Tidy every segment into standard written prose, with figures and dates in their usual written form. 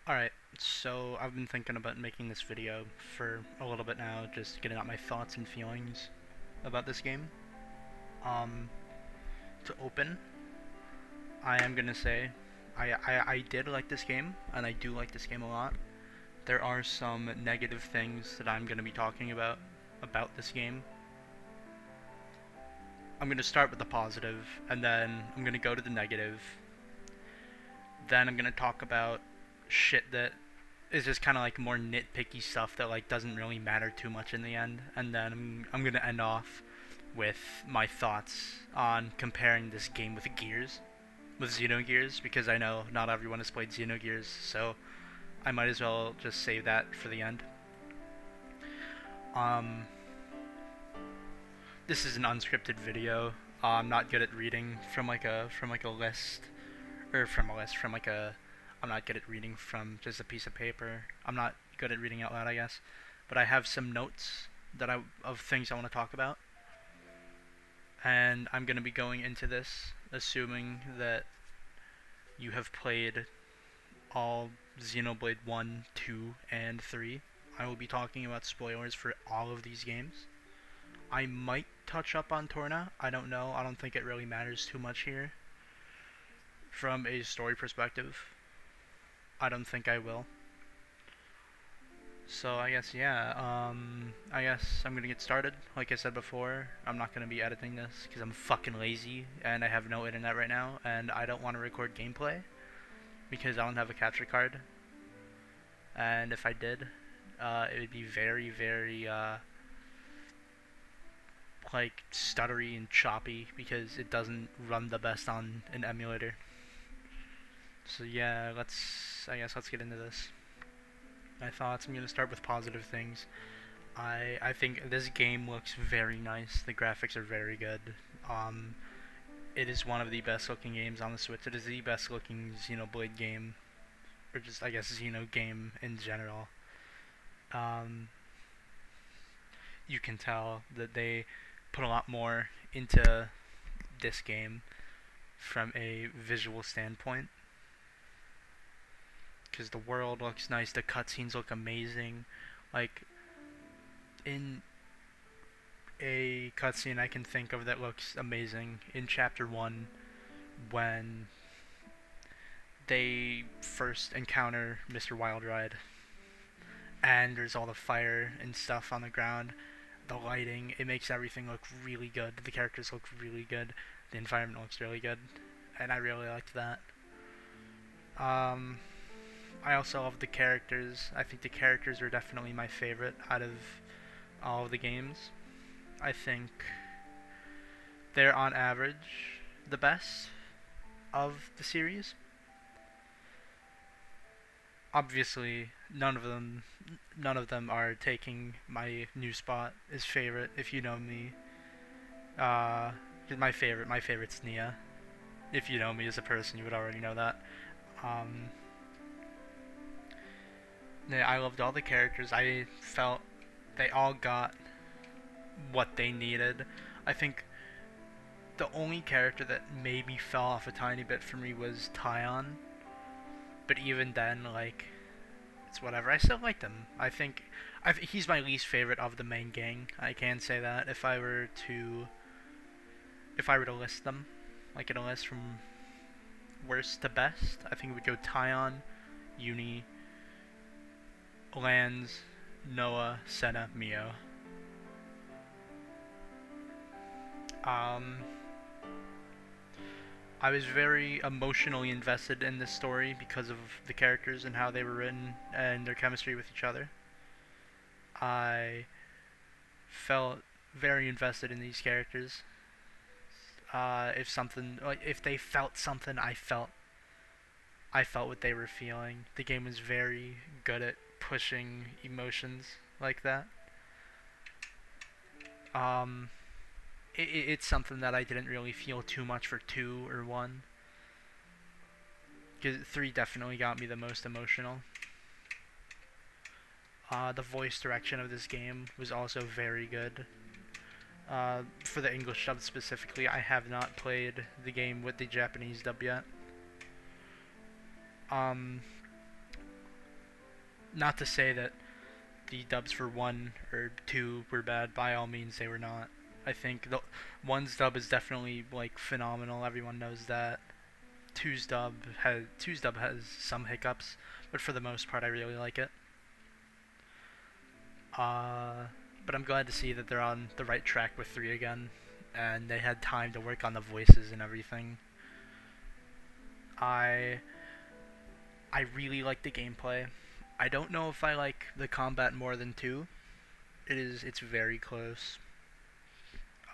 Alright, so I've been thinking about making this video for a little bit now, just getting out my thoughts and feelings about this game. Um, to open, I am gonna say I did like this game, and I do like this game a lot. There are some negative things that I'm gonna be talking about this game. I'm gonna start with the positive, and then I'm gonna go to the negative. Then I'm gonna talk about shit that is just kind of like more nitpicky stuff that like doesn't really matter too much in the end, and then I'm gonna end off with my thoughts on comparing this game with Xenogears, because I know not everyone has played Xenogears, so I might as well just save that for the end. Um, this is an unscripted video. I'm not good at reading from like a list, or from a list from like a. I'm not good at reading from just a piece of paper. I'm not good at reading out loud, I guess, but I have some notes of things I want to talk about, and I'm gonna be going into this assuming that you have played all Xenoblade 1, 2, and 3. I will be talking about spoilers for all of these games. I might touch up on Torna. I don't know. I don't think it really matters too much here. From a story perspective, I don't think I will. So I guess, yeah, I guess I'm gonna get started. Like I said before, I'm not gonna be editing this because I'm fucking lazy and I have no internet right now, and I don't want to record gameplay because I don't have a capture card. And if I did, it would be very, very, like, stuttery and choppy because it doesn't run the best on an emulator. So yeah, I guess let's get into this. My thoughts, I'm gonna start with positive things. I think this game looks very nice. The graphics are very good. Um, it is one of the best looking games on the Switch. It is the best looking Xenoblade game, or just I guess Xeno game in general. Um, you can tell that they put a lot more into this game from a visual standpoint, because the world looks nice, the cutscenes look amazing. Like, in a cutscene I can think of that looks amazing in Chapter 1, when they first encounter Mr. Wildride, and there's all the fire and stuff on the ground, the lighting, it makes everything look really good. The characters look really good. The environment looks really good, and I really liked that. Um, I also love the characters. I think the characters are definitely my favorite out of all of the games. I think they're on average the best of the series. Obviously, none of them are taking my new spot as favorite. If you know me, uh, my favorite's Nia. If you know me as a person, you would already know that. Um, yeah, I loved all the characters. I felt they all got what they needed. I think the only character that maybe fell off a tiny bit for me was Tyon, but even then, like, it's whatever. I still liked him. He's my least favorite of the main gang. I can say that if I were to list them, like in a list from worst to best, I think it would go Tyon, Uni, Lance, Noah, Senna, Mio. Um, I was very emotionally invested in this story because of the characters and how they were written and their chemistry with each other. I felt very invested in these characters. If they felt something, I felt what they were feeling. The game was very good at pushing emotions like that. Um, it's something that I didn't really feel too much for 2 or 1. Because 3 definitely got me the most emotional. The voice direction of this game was also very good. For the English dub specifically, I have not played the game with the Japanese dub yet. Um, not to say that the dubs for 1 or 2 were bad. By all means, they were not. I think the one's dub is definitely like phenomenal. Everyone knows that. Two's dub has some hiccups, but for the most part, I really like it. Uh, but I'm glad to see that they're on the right track with 3 again, and they had time to work on the voices and everything. I I really like the gameplay. I don't know if I like the combat more than 2. It's very close.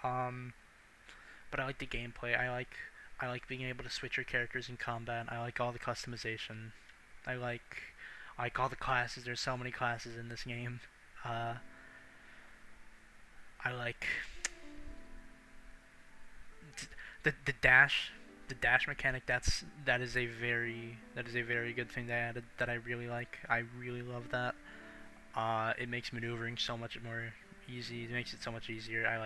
Um, but I like the gameplay. I like being able to switch your characters in combat. I like all the customization. I like I like all the classes. There's so many classes in this game. Uh, I like the dash the dash mechanic. That is a very good thing they added that I really like. I really love that. It makes maneuvering so much more easy. It makes it so much easier. I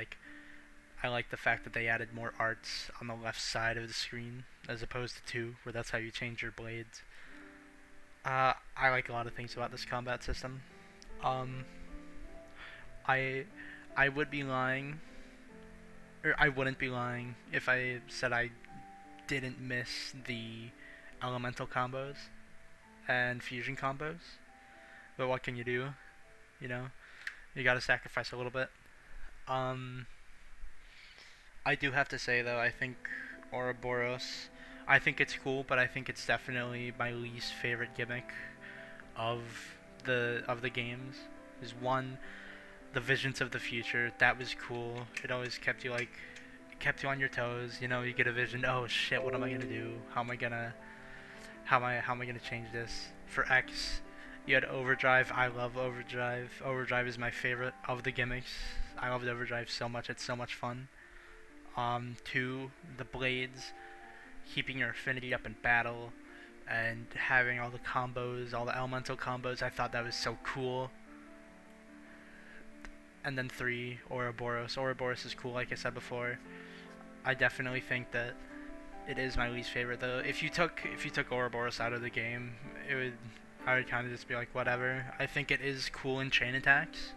like the fact that they added more arts on the left side of the screen as opposed to 2, where that's how you change your blades. I like a lot of things about this combat system. Um, I I would be lying, or I wouldn't be lying if I said I didn't miss the elemental combos and fusion combos. But what can you do? You know, you gotta sacrifice a little bit. Um, I do have to say though, I think Ouroboros, I think it's cool, but I think it's definitely my least favorite gimmick of the games. Is one, the visions of the future. That was cool. It always kept you on your toes. You know, you get a vision. Oh shit, what am I gonna do? How am I gonna change this? For X, you had Overdrive. I love Overdrive. Overdrive is my favorite of the gimmicks. I loved Overdrive so much. It's so much fun. Two, the blades, keeping your affinity up in battle, and having all the combos, all the elemental combos. I thought that was so cool. And then 3, Ouroboros. Ouroboros is cool, like I said before. I definitely think that it is my least favorite though. If you took Ouroboros out of the game, it would I would kind of just be like whatever. I think it is cool in chain attacks,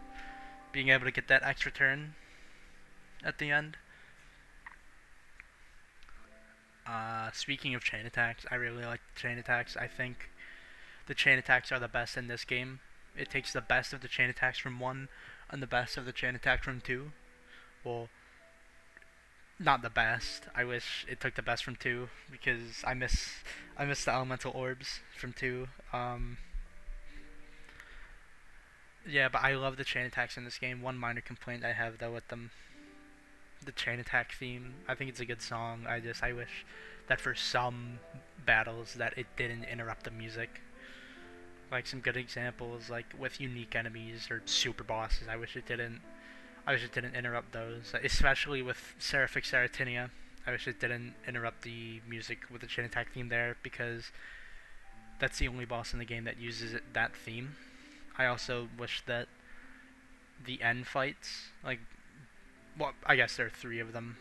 being able to get that extra turn at the end. Speaking of chain attacks, I really like the chain attacks. I think the chain attacks are the best in this game. It takes the best of the chain attacks from 1 and the best of the chain attack from 2. Well, not the best. I wish it took the best from 2 because I miss the elemental orbs from 2. Yeah, but I love the chain attacks in this game. One minor complaint I have though with them, the chain attack theme. I think it's a good song. I wish that for some battles that it didn't interrupt the music. Like some good examples, like with unique enemies or super bosses. I wish it didn't interrupt those, especially with Seraphic Seratinia. I wish it didn't interrupt the music with the chain attack theme there because that's the only boss in the game that uses that theme. I also wish that the end fights, like, well, I guess there are 3 of them.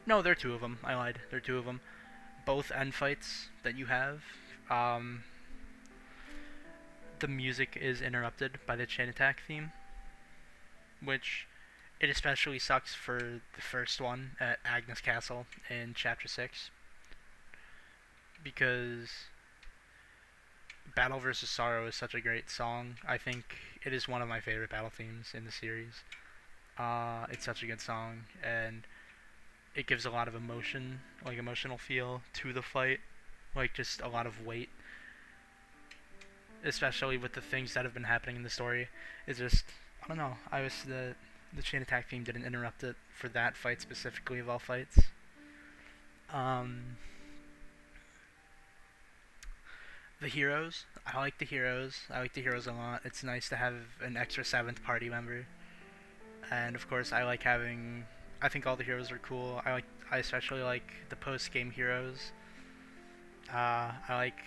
No, there are 2 of them. I lied. There are 2 of them. Both end fights that you have, um, the music is interrupted by the chain attack theme, which it especially sucks for the first one at Agnes Castle in Chapter 6 because Battle vs. Sorrow is such a great song. I think it is one of my favorite battle themes in the series. It's such a good song, and it gives a lot of emotion, like emotional feel to the fight, like just a lot of weight, especially with the things that have been happening in the story. It's just, I don't know. I wish the chain attack theme didn't interrupt it for that fight specifically of all fights. Um, the heroes, I like the heroes. I like the heroes a lot. It's nice to have an extra 7th party member, and of course, I like having. I think all the heroes are cool. I especially like the post game heroes. I like.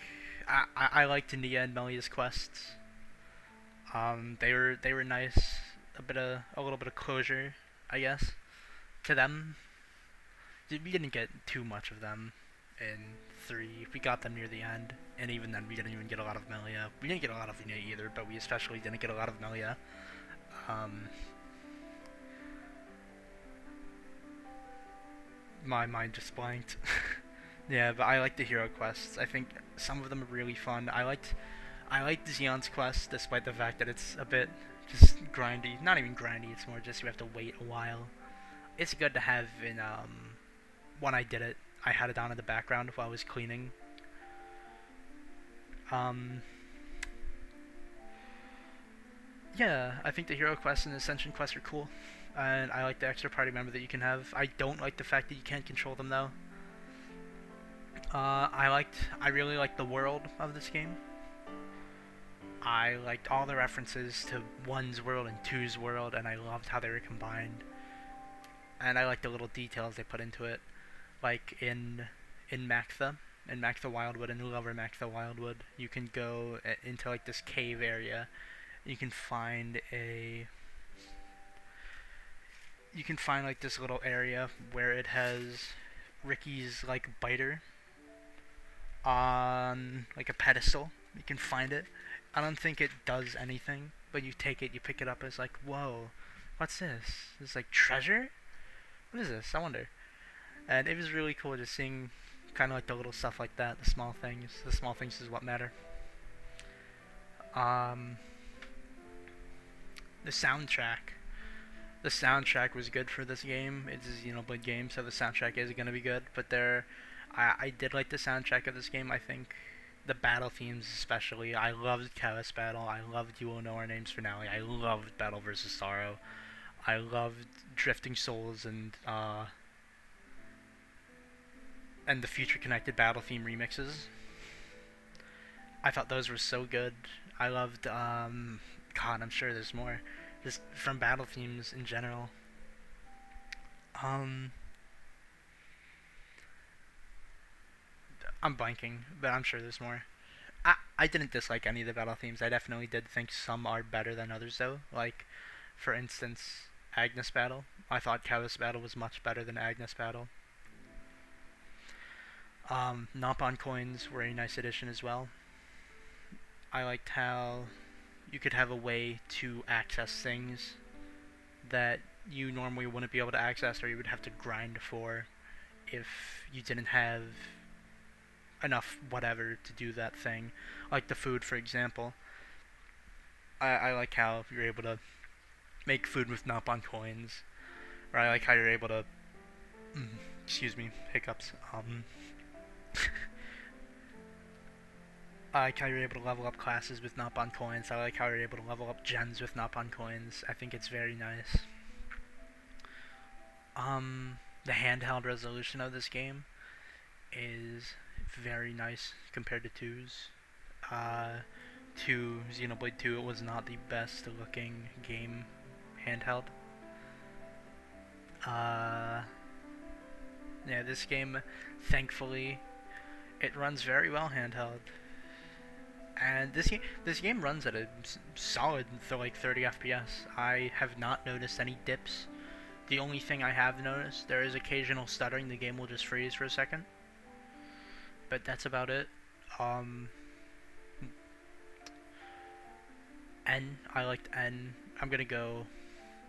I liked Nia and Melia's quests. They were nice. A little bit of closure, I guess, to them. We didn't get too much of them in 3. We got them near the end, and even then we didn't even get a lot of Melia. We didn't get a lot of Lina either, but we especially didn't get a lot of Melia. My mind just blanked. Yeah, but I like the hero quests. I think some of them are really fun. I liked Xeon's quest, despite the fact that it's a bit just grindy. Not even grindy. It's more just you have to wait a while. It's good to have in when I did it. I had it on in the background while I was cleaning. Um, yeah, I think the hero quests and the ascension quests are cool, and I like the extra party member that you can have. I don't like the fact that you can't control them though. I really liked the world of this game. I liked all the references to 1's world and 2's world, and I loved how they were combined. And I liked the little details they put into it, like in Mactha Wildwood, in Lower Mactha Wildwood, you can go into like this cave area. You can find like this little area where it has Ricky's like biter on like a pedestal. You can find it. I don't think it does anything, but you take it, you pick it up, it's like, whoa, what's this? It's like treasure? What is this? I wonder. And it was really cool just seeing kind of like the little stuff like that, the small things. The small things is what matter. The soundtrack. The soundtrack was good for this game. It's a Xenoblade game, so the soundtrack is going to be good. But I did like the soundtrack of this game. I think the battle themes especially. I loved Chaos Battle. I loved You Will Know Our Names finale. I loved Battle vs. Sorrow. I loved Drifting Souls and the Future Connected Battle theme remixes. I thought those were so good. I loved God, I'm sure there's more. Just from battle themes in general. I'm blanking, but I'm sure there's more. I didn't dislike any of the battle themes. I definitely did think some are better than others, though. Like, for instance, Agnes Battle. I thought Chaos Battle was much better than Agnes Battle. Nopon coins were a nice addition as well. I liked how you could have a way to access things that you normally wouldn't be able to access, or you would have to grind for if you didn't have enough whatever to do that thing. Like the food, for example. I like how you're able to make food with Nopon coins. Or I like how you're able to excuse me, hiccups. I like how you're able to level up classes with Nopon coins. I like how you're able to level up gens with Nopon coins. I think it's very nice. The handheld resolution of this game is very nice compared to 2's. 2, Xenoblade 2, it was not the best looking game handheld. Yeah, this game, thankfully, it runs very well handheld. And this game runs at a solid like 30 FPS. I have not noticed any dips. The only thing I have noticed, there is occasional stuttering. The game will just freeze for a second. But that's about it. N, I liked N.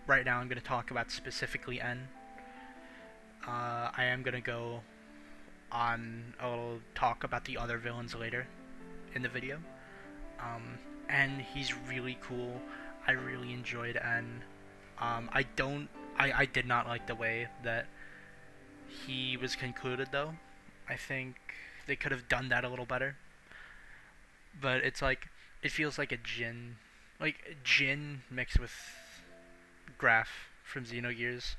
Right now I'm gonna talk about specifically N. I am gonna go on a little talk about the other villains later in the video. And he's really cool. I really enjoyed N. I did not like the way that he was concluded, though. I think they could have done that a little better. But it's like, it feels like a Jin mixed with Graf from Xenogears.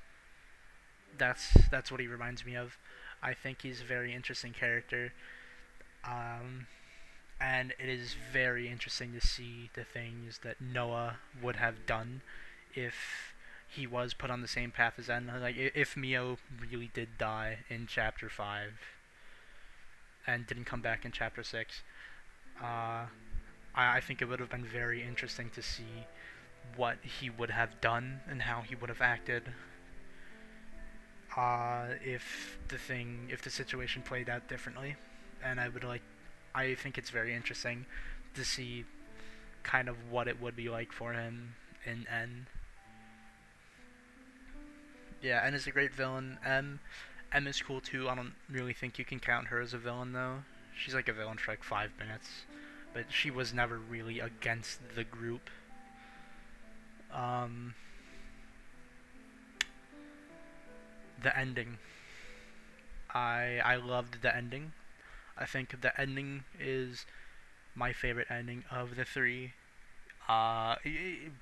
That's what he reminds me of. I think he's a very interesting character. And it is very interesting to see the things that Noah would have done if he was put on the same path as En. Like, if Mio really did die in Chapter 5 and didn't come back in Chapter 6, I think it would have been very interesting to see what he would have done and how he would have acted if the situation played out differently. and I think it's very interesting to see kind of what it would be like for him in N. Yeah, N is a great villain. M is cool too. I don't really think you can count her as a villain though. She's like a villain for like 5 minutes, but she was never really against the group. Um, the ending. I loved the ending. I think the ending is my favorite ending of the three.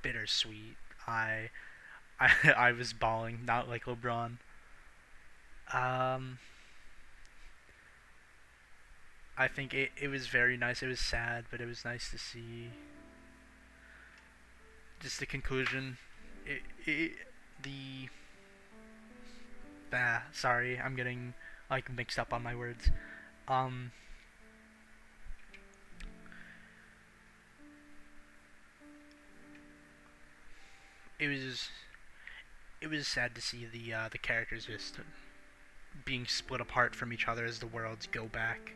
Bittersweet. I was bawling, not like LeBron. Um, I think it was very nice. It was sad, but it was nice to see just the conclusion. It the sorry, I'm getting like mixed up on my words. Um, it was it was sad to see the characters just being split apart from each other as the worlds go back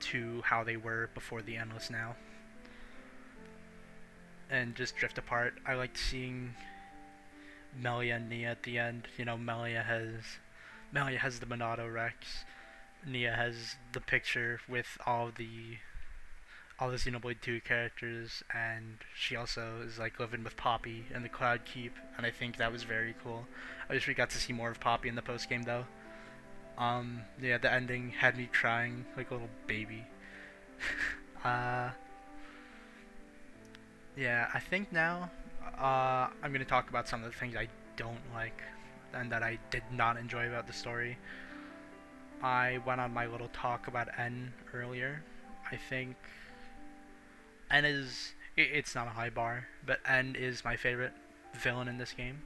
to how they were before the Endless Now, and just drift apart. I liked seeing Melia and Nia at the end. You know, Melia has the Monado Rex. Nia has the picture with all the Xenoblade 2 characters, and she also is like living with Poppy in the Cloud Keep, and I think that was very cool. I wish we got to see more of Poppy in the post game though. Yeah, the ending had me crying like a little baby. uh, yeah, I think now I'm gonna talk about some of the things I don't like and that I did not enjoy about the story. I went on my little talk about N earlier. I think N is it's not a high bar, but N is my favorite villain in this game.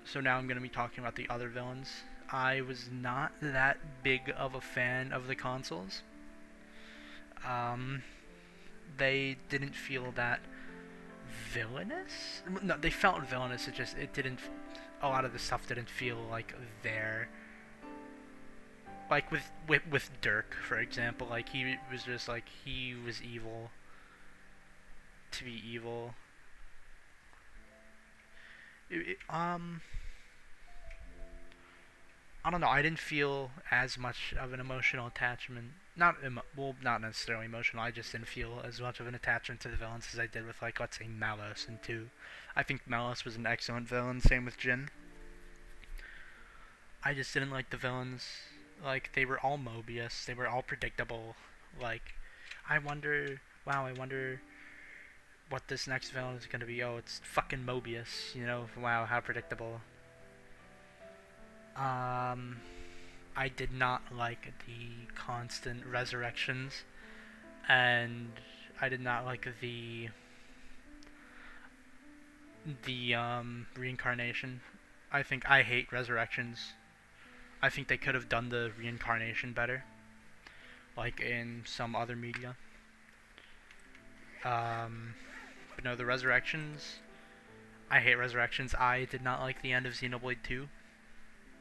So now I'm gonna be talking about the other villains. I was not that big of a fan of the consoles. Um, they didn't feel that villainous. No, they felt villainous. It didn't. A lot of the stuff didn't feel like there. Like with Dirk, for example, like he was just like he was evil to be evil. It, I don't know. I didn't feel as much of an emotional attachment. Not necessarily emotional. I just didn't feel as much of an attachment to the villains as I did with like let's say Malus and two. I think Malus was an excellent villain. Same with Jin. I just didn't like the villains. Like they were all Mobius. They were all predictable. Like I wonder. Wow, I wonder what this next villain is gonna be. Oh, it's fucking Mobius. You know. Wow, how predictable. Um, I did not like the constant resurrections, and I did not like the reincarnation. I think I hate resurrections. I think they could have done the reincarnation better, like in some other media. But no, the resurrections. I hate resurrections. I did not like the end of Xenoblade 2.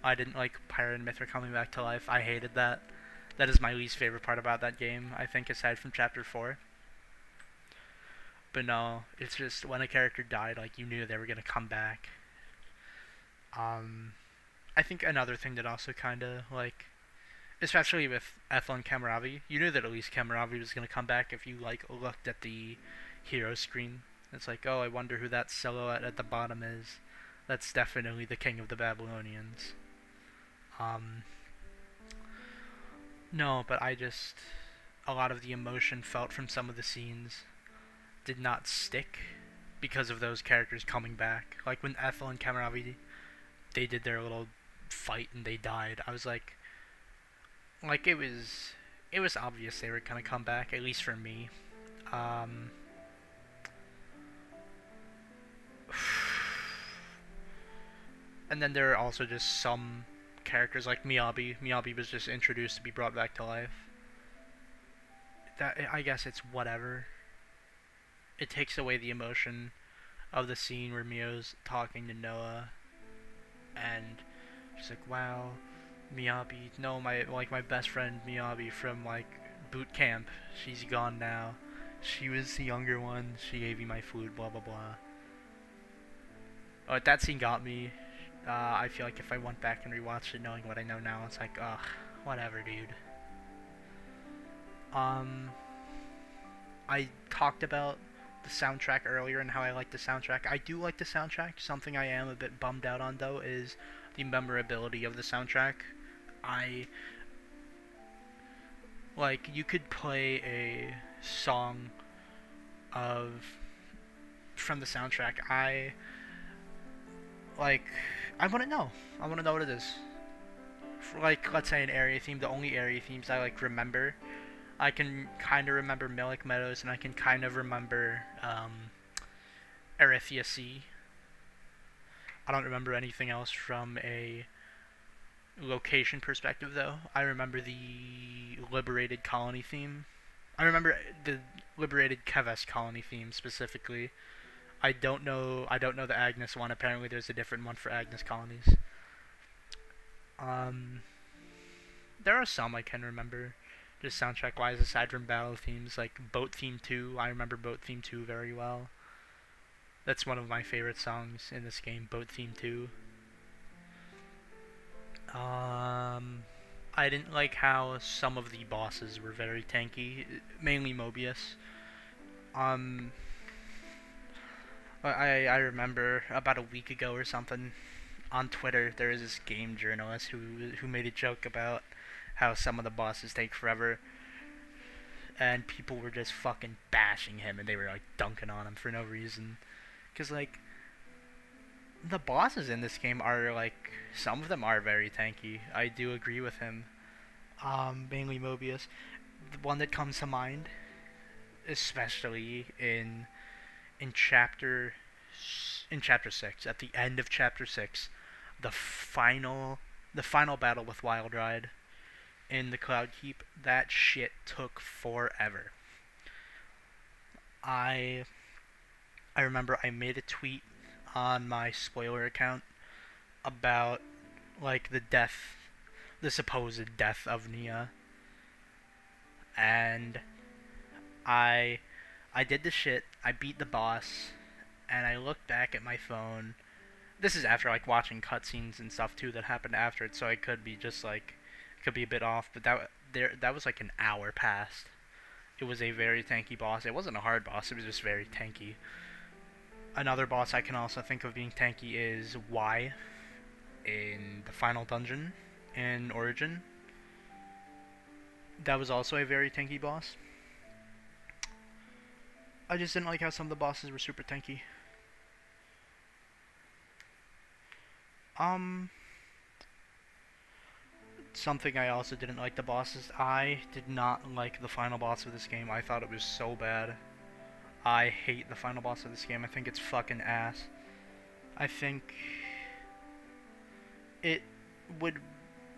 I didn't like Pyra and Mithra coming back to life. I hated that. That is my least favorite part about that game, I think, aside from Chapter 4. But no, it's just when a character died, like, you knew they were gonna come back. I think another thing that also kinda, like, especially with Ethel and Kamaravi, you knew that at least Kamaravi was gonna come back if you, like, looked at the hero screen. It's like, oh, I wonder who that silhouette at the bottom is. That's definitely the king of the Babylonians. Um, no, but a lot of the emotion felt from some of the scenes did not stick because of those characters coming back. Like when Ethel and Kamaravi, they did their little fight and they died. I was like it was obvious they were gonna come back, at least for me. Um, and then there are also just some characters like Miyabi. Miyabi was just introduced to be brought back to life. That I guess it's whatever. It takes away the emotion of the scene where Mio's talking to Noah, and she's like, "Wow, Miyabi. No, my best friend Miyabi from like boot camp. She's gone now. She was the younger one. She gave me my food. Blah blah blah. Oh, that scene got me. I feel like if I went back and rewatched it, knowing what I know now, it's like, ugh, whatever, dude. Um, I talked about the soundtrack earlier and how I like the soundtrack. I do like the soundtrack. Something I am a bit bummed out on though is the memorability of the soundtrack. I like you could play a song of from the soundtrack. Like I want to know. I want to know what it is. For, like let's say an area theme. The only area themes I like remember. I can kind of remember Milik Meadows, and I can kind of remember Arithia Sea. I don't remember anything else from a location perspective, though. I remember the Liberated Colony theme. I remember the Liberated Keves Colony theme specifically. I don't know. I don't know the Agnes one. Apparently, there's a different one for Agnes colonies. Um, there are some I can remember, just soundtrack wise, aside from battle themes like Boat Theme 2. I remember Boat Theme 2 very well. That's one of my favorite songs in this game, Boat Theme 2. I didn't like how some of the bosses were very tanky, mainly Mobius. Um, I remember about a week ago or something on Twitter there was this game journalist who made a joke about how some of the bosses take forever, and people were just fucking bashing him, and they were like dunking on him for no reason. Cause like the bosses in this game are like some of them are very tanky. I do agree with him. Mainly Mobius. The one that comes to mind, especially in chapter in chapter 6, at the end of chapter 6, the final battle with Wild Ride in the Cloud Keep, that shit took forever. I I remember I made a tweet on my spoiler account about like the supposed death of Nia, and I I did the shit. I beat the boss, and I looked back at my phone. This is after like watching cutscenes and stuff too that happened after it, so I could be just like could be a bit off. But that was like an hour past. It was a very tanky boss. It wasn't a hard boss. It was just very tanky. Another boss I can also think of being tanky is Y in the final dungeon in Origin. That was also a very tanky boss. I just didn't like how some of the bosses were super tanky. Um, Something I also didn't like the bosses. I did not like the final boss of this game. I thought it was so bad. I hate the final boss of this game. I think it's fucking ass. I think it would.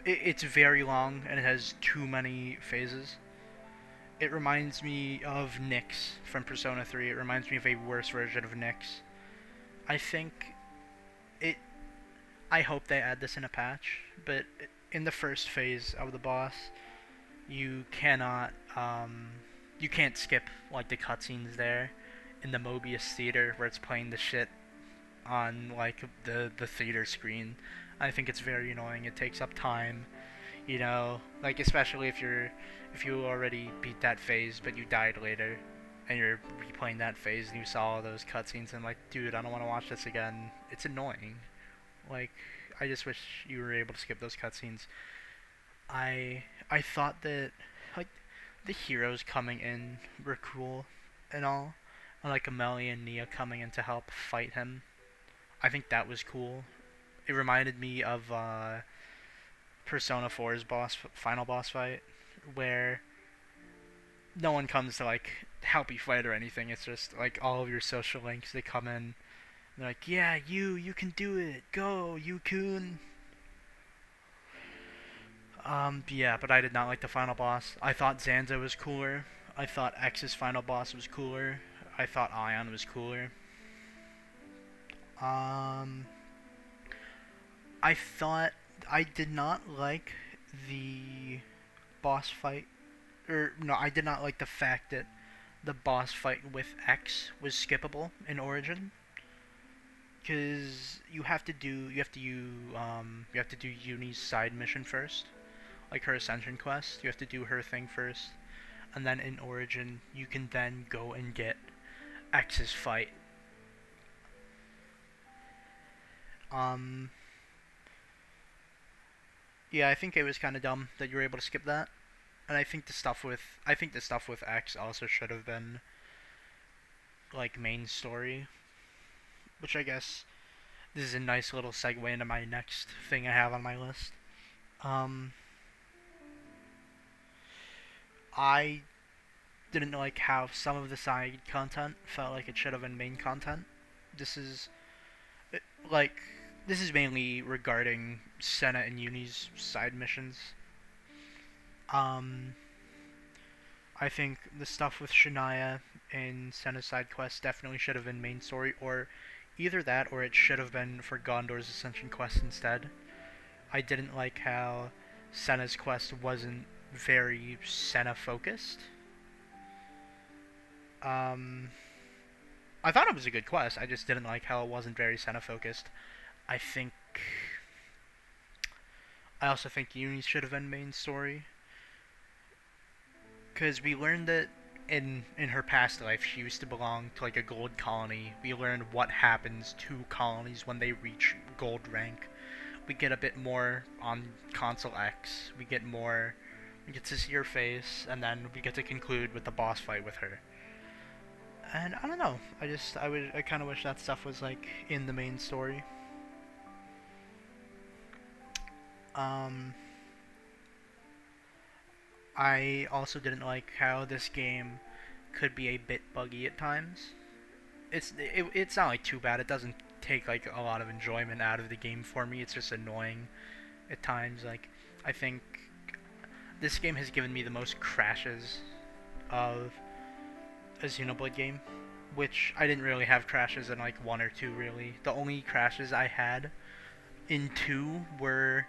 It's very long and it has too many phases. It reminds me of Nyx from Persona 3. It reminds me of a worse version of Nyx. I think it. I hope they add this in a patch, but in the first phase of the boss, you cannot you can't skip like the cutscenes there in the Mobius theater where it's playing the shit on like the theater screen. I think it's very annoying. It takes up time, you know, like especially if you already beat that phase but you died later and you're replaying that phase and you saw all those cutscenes and like, dude, I don't want to watch this again. It's annoying. Like, I just wish you were able to skip those cutscenes. I thought that like the heroes coming in were cool and all, and like Amelia and Nia coming in to help fight him. I think that was cool. It reminded me of Persona 4's final boss fight, where no one comes to like help you fight or anything. It's just like all of your social links. They come in. They're like, yeah, you can do it. Go, you kun. Yeah, but I did not like the final boss. I thought Zanza was cooler. I thought X's final boss was cooler. I thought Ion was cooler. Um, I thought I did not like the boss fight, or no, I did not like the fact that the boss fight with X was skippable in Origin, because you have to do Uni's side mission first, like her Ascension quest. You have to do her thing first, and then in Origin you can then go and get X's fight. Um, yeah, I think it was kind of dumb that you were able to skip that, and I think the stuff with X also should have been like main story, which I guess this is a nice little segue into my next thing I have on my list. Um, I didn't like how some of the side content felt like it should have been main content. This is like this is mainly regarding Senna and Uni's side missions. Um, I think the stuff with Shania and Senna's side quests definitely should have been main story, or either that, or it should have been for Gondor's Ascension quest instead. I didn't like how Senna's quest wasn't very Senna focused. Um, I thought it was a good quest. I just didn't like how it wasn't very Senna focused. I think I also think Uni should have been main story, because we learned that in her past life she used to belong to like a gold colony. We learned what happens to colonies when they reach gold rank. We get a bit more on Console X. We get to see her face, and then we get to conclude with the boss fight with her. And I don't know. I kind of wish that stuff was like in the main story. Um, I also didn't like how this game could be a bit buggy at times. It's not like too bad. It doesn't take like a lot of enjoyment out of the game for me. It's just annoying at times. Like I think this game has given me the most crashes of a Xenoblade game, which I didn't really have crashes in like 1 or 2 really. The only crashes I had in 2 were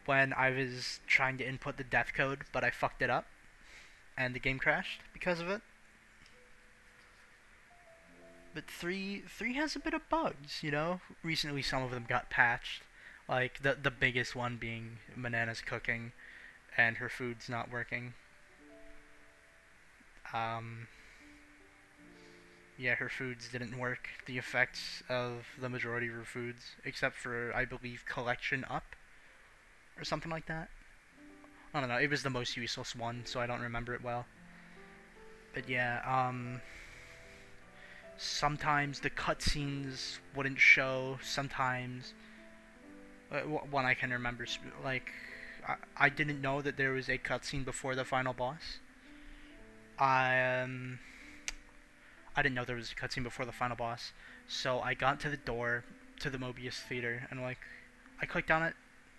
when I was trying to input the death code, but I fucked it up, and the game crashed because of it. But three has a bit of bugs, you know. Recently, some of them got patched, like the biggest one being Banana's cooking, and her food's not working. Um, yeah, her foods didn't work. The effects of the majority of her foods, except for I believe collection up or something like that. I don't know. It was the most useless one, so I don't remember it well. But yeah, sometimes the cutscenes wouldn't show. Sometimes, one I can remember, like I didn't know that there was a cutscene before the final boss. Um, I didn't know there was a cutscene before the final boss, so I got to the door to the Mobius Theater and like I clicked on it.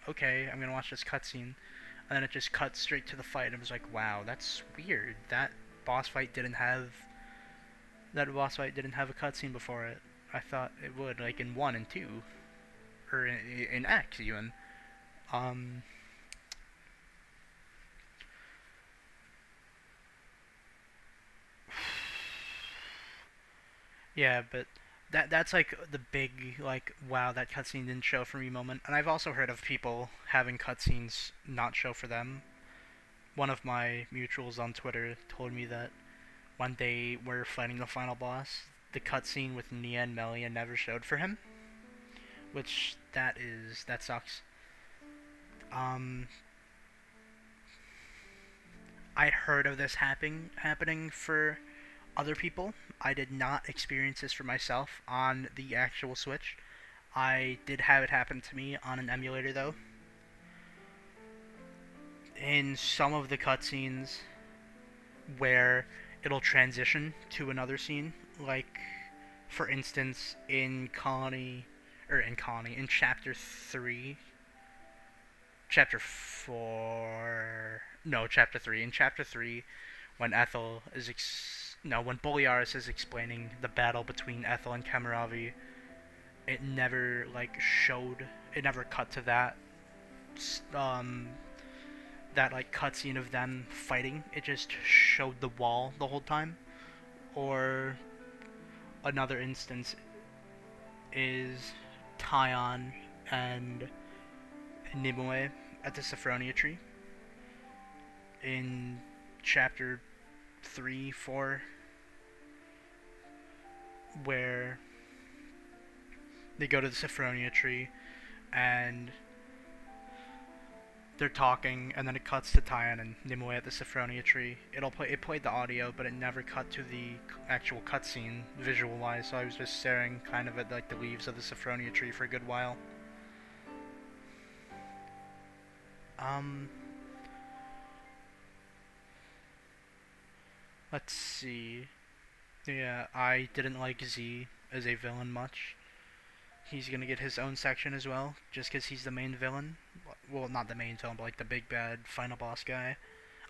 Okay, I'm gonna watch this cutscene, and then it just cut straight to the fight, and it was like, wow, that's weird. Boss fight didn't have that boss fight didn't have a cutscene before it. I thought it would, like in 1 and 2, or in X even. Um, yeah, but that's like the big like wow, that cutscene didn't show for me moment. And I've also heard of people having cutscenes not show for them. One of my mutuals on Twitter told me that when they were fighting the final boss, the cutscene with Nia and Melia never showed for him, which that sucks. Um, I heard of this happening for other people. I did not experience this for myself on the actual Switch. I did have it happen to me on an emulator though. In some of the cutscenes where it'll transition to another scene, like for instance in chapter 3, chapter 4, no, chapter 3. In chapter 3, when Ethel is no, when Boliaris is explaining the battle between Ethel and Kamaravi, it never like showed, it never cut to that um that like cutscene of them fighting, it just showed the wall the whole time. Or another instance is Tyon and Nimue at the Sophronia tree in chapter 3, 4, where they go to the Sophronia tree and they're talking, and then it cuts to Tyon and Nimue at the Sophronia tree. It played the audio, but it never cut to the actual cutscene visual wise. So I was just staring kind of at like the leaves of the Sophronia tree for a good while. Um, let's see. Yeah, I didn't like Z as a villain much. He's gonna get his own section as well, just because he's the main villain. Well, not the main villain, but like the big bad final boss guy.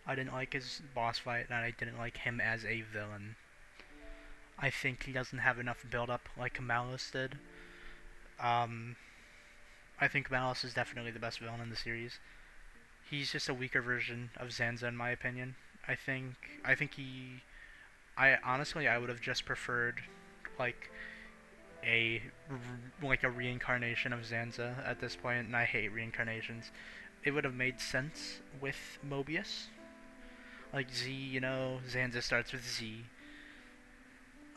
I didn't like his boss fight, and I didn't like him as a villain. I think he doesn't have enough build up like Malice did. Um, I think Malice is definitely the best villain in the series. He's just a weaker version of Zanza, in my opinion. I think. I think he. I honestly, I would have just preferred like a like a reincarnation of Zanza at this point, and I hate reincarnations. It would have made sense with Mobius. Like Z, Zanza starts with Z.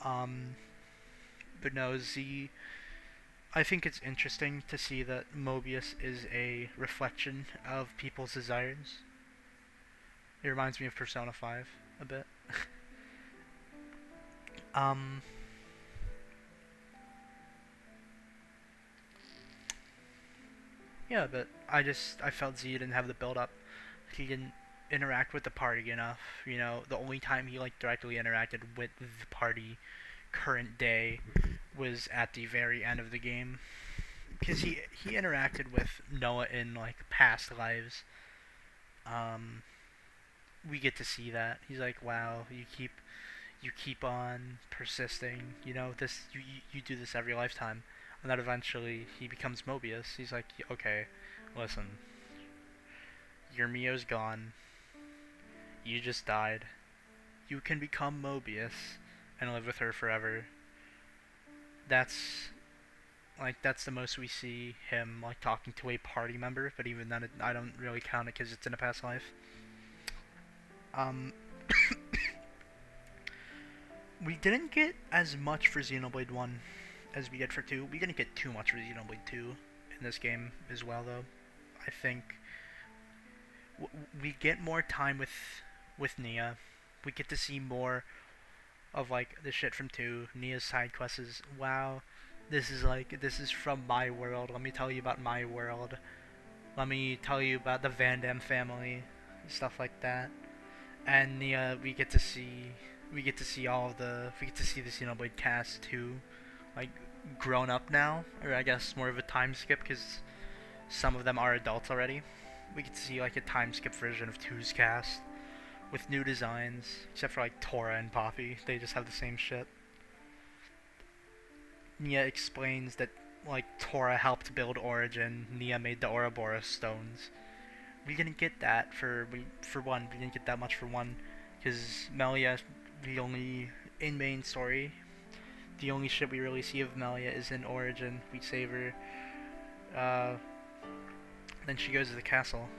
Um, but no, Z. I think it's interesting to see that Mobius is a reflection of people's desires. It reminds me of Persona 5 a bit. um, yeah, but I felt Z didn't have the build up. He didn't interact with the party enough. The only time he like directly interacted with the party current day was at the very end of the game, because he interacted with Noah in like past lives. Um, we get to see that. He's like, wow, you keep on persisting. This you do this every lifetime, and then eventually he becomes Mobius. He's like, okay, listen, your Mio's gone. You just died. You can become Mobius and live with her forever. That's that's the most we see him like talking to a party member, but even then I don't really count it because it's in a past life. Um, we didn't get as much for Xenoblade 1 as we did for 2. We didn't get too much for Xenoblade 2 in this game as well, though. I think we get more time with Nia. We get to see more of like the shit from 2. Nia's side quests is, wow, this is from my world. Let me tell you about my world. Let me tell you about the Van Damme family, stuff like that. And Nia, we get to see the Xenoblade cast too, like grown up now, or I guess more of a time skip because some of them are adults already. We get to see like a time skip version of 2's cast with new designs, except for like Tora and Poppy. They just have the same shit. Nia explains that like Tora helped build Origin, Nia made the Ouroboros stones. We didn't get that for 1. We didn't get that much for 1 because Melia, the only in main story, the only shit we really see of Melia is in Origin. We save her. Then she goes to the castle.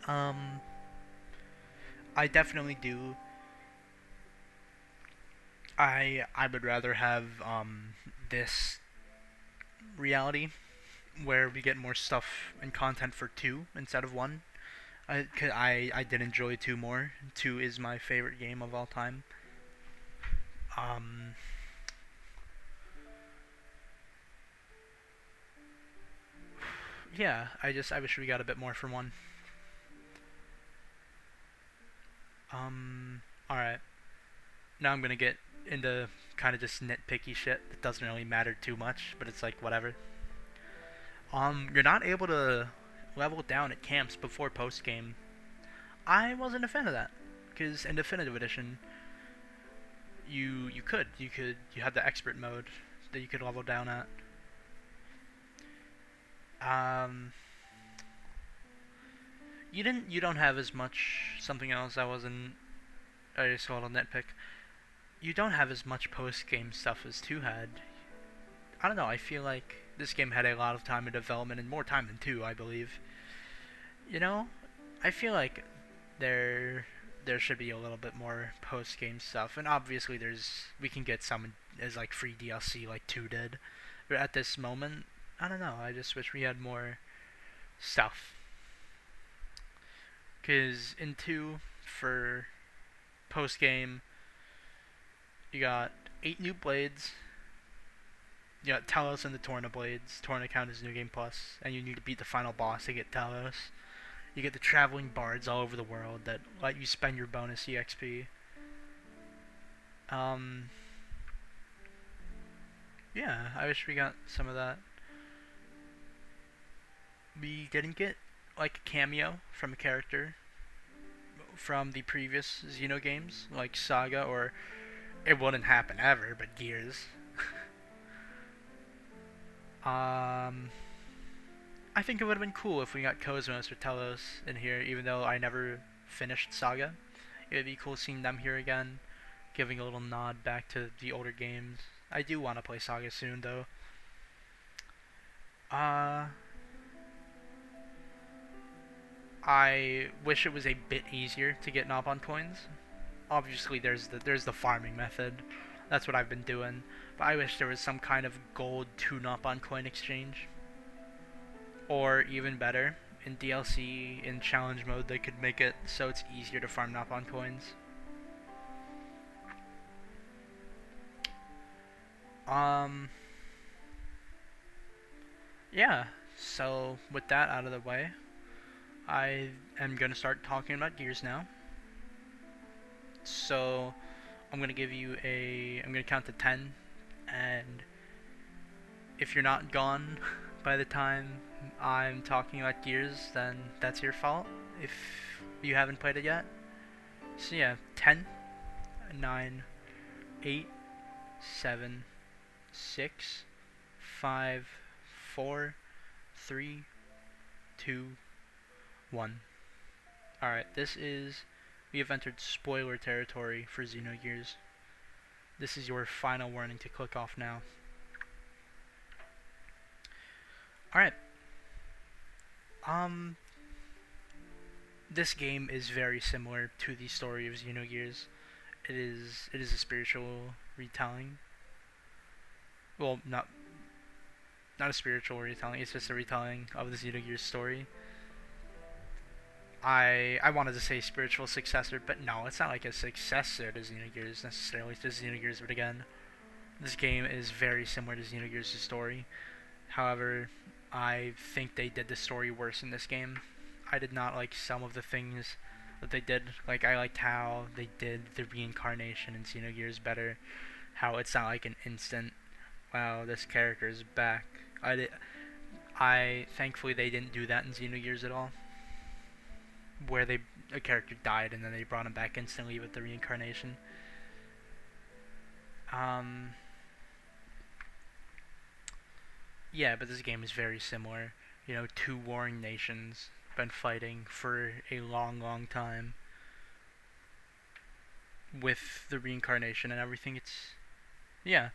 I definitely do. I would rather have this reality where we get more stuff and content for 2 instead of 1. I did enjoy 2 more. 2 is my favorite game of all time. Um, yeah, I wish we got a bit more from 1. Alright. Now I'm gonna get into kind of just nitpicky shit that doesn't really matter too much, but it's like whatever. You're not able to level down at camps before post game. I wasn't a fan of that, because in Definitive Edition, you had the expert mode that you could level down at. You don't have as much something else I wasn't I just called a nitpick. You don't have as much post game stuff as 2 had. I don't know, I feel like this game had a lot of time in development and more time than 2, I believe. You know, I feel like there should be a little bit more post game stuff, and obviously we can get some as like free DLC like 2 did. But at this moment, I don't know, I just wish we had more stuff. Cause in 2 for post game you got 8 new blades. You got Talos and the Torna blades. Torna count as New Game Plus, and you need to beat the final boss to get Talos. You get the traveling bards all over the world that let you spend your bonus EXP. Um, yeah, I wish we got some of that. We didn't get like a cameo from a character from the previous Xeno games, like Saga, or it wouldn't happen ever, but Gears. um, I think it would have been cool if we got Cosmos or Telos in here, even though I never finished Saga. It would be cool seeing them here again, giving a little nod back to the older games. I do want to play Saga soon, though. Uh, I wish it was a bit easier to get Nopon coins. Obviously, there's the farming method. That's what I've been doing. But I wish there was some kind of gold to Nopon coin exchange. Or even better, in DLC, in challenge mode, they could make it so it's easier to farm Nopon coins. Um, yeah, so with that out of the way, I am going to start talking about Gears now. So, I'm going to give you I'm going to count to 10, and if you're not gone by the time I'm talking about Gears, then that's your fault if you haven't played it yet. So yeah, 10, 9, 8, 7, 6, 5, 4, 3, 2, 1. Alright, we have entered spoiler territory for Xenogears. This is your final warning to click off now. Alright. This game is very similar to the story of Xenogears. It is a spiritual retelling. Well, not a spiritual retelling. It's just a retelling of the Xenogears story. I wanted to say spiritual successor, but no, it's not like a successor to Xenogears necessarily. It's just Xenogears, but again, this game is very similar to Xenogears' story. However, I think they did the story worse in this game. I did not like some of the things that they did. Like, I liked how they did the reincarnation in Xenogears better. How it's not like an instant, wow, this character is back. I thankfully they didn't do that in Xenogears at all, where a character died and then they brought him back instantly with the reincarnation. Yeah, but this game is very similar. You know, 2 warring nations been fighting for a long, long time with the reincarnation and everything. Yeah.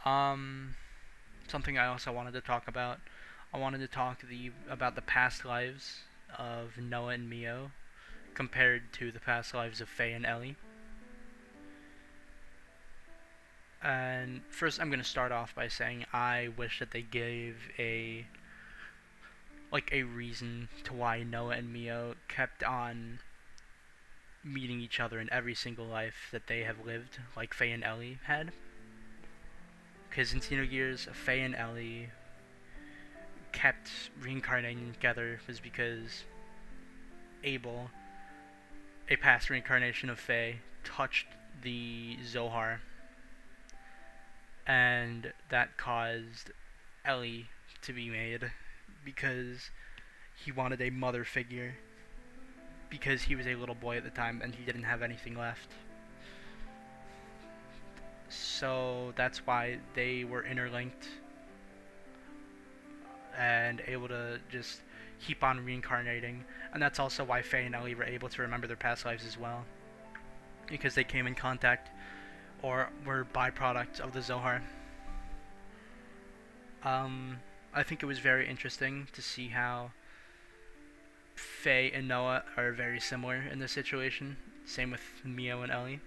Something I also wanted to talk about. I wanted to talk about the past lives of Noah and Mio compared to the past lives of Faye and Ellie. And first, I'm going to start off by saying I wish that they gave a reason to why Noah and Mio kept on meeting each other in every single life that they have lived, like Faye and Ellie had. Because in Xenogears, Faye and Ellie kept reincarnating together was because Abel, a past reincarnation of Faye, touched the Zohar, and that caused Ellie to be made because he wanted a mother figure because he was a little boy at the time and he didn't have anything left. So that's why they were interlinked and able to just keep on reincarnating, and that's also why Faye and Ellie were able to remember their past lives as well, because they came in contact or were byproducts of the Zohar. I think it was very interesting to see how Faye and Noah are very similar in this situation. Same with Mio and Ellie.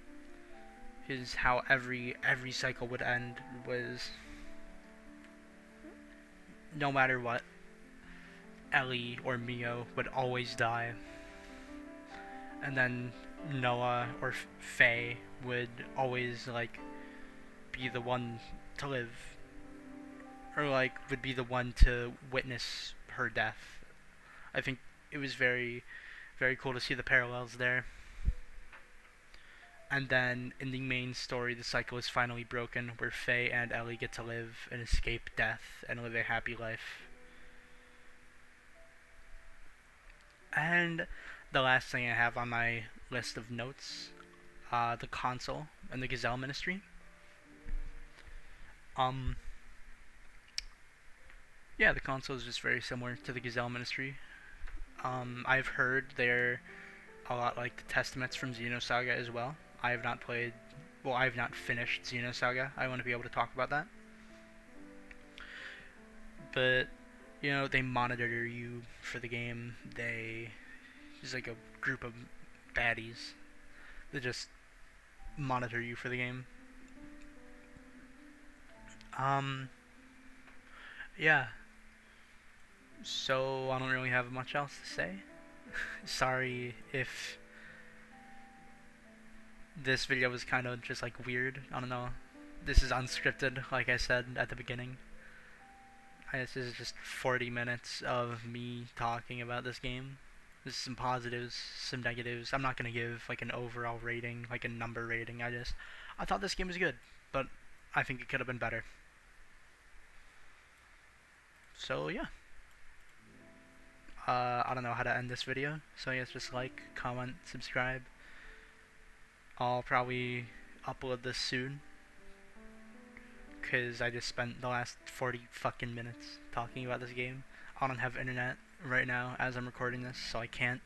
Is how every cycle would end was, no matter what, Ellie or Mio would always die, and then Noah or Faye would always like be the one to live, or like would be the one to witness her death. I think it was very cool to see the parallels there. And then in the main story, the cycle is finally broken, where Faye and Ellie get to live and escape death and live a happy life. And the last thing I have on my list of notes, the console and the Gazelle Ministry. Yeah, the console is just very similar to the Gazelle Ministry. I've heard they're a lot like the Testaments from Xenosaga as well. I have not played, well, I have not finished Xenosaga. I want to be able to talk about that. But, you know, they monitor you for the game. There's like a group of baddies that just monitor you for the game. Yeah. So, I don't really have much else to say. Sorry if this video was kind of just like weird. I don't know. This is unscripted, like I said at the beginning. This is just 40 minutes of me talking about this game. There's some positives, some negatives. I'm not gonna give like an overall rating, like a number rating. I thought this game was good, but I think it could have been better. So yeah. I don't know how to end this video, so yes, just like, comment, subscribe. I'll probably upload this soon, because I just spent the last 40 fucking minutes talking about this game. I don't have internet right now as I'm recording this, so I can't.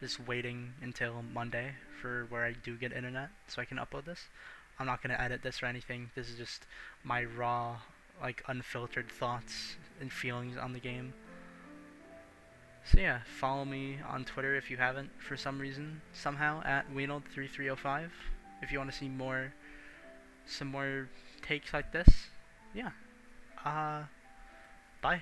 Just waiting until Monday for where I do get internet so I can upload this. I'm not going to edit this or anything. This is just my raw, like, unfiltered thoughts and feelings on the game. So yeah, follow me on Twitter if you haven't for some reason, somehow, at Wienold3305, if you want to see some more takes like this. Yeah. Bye.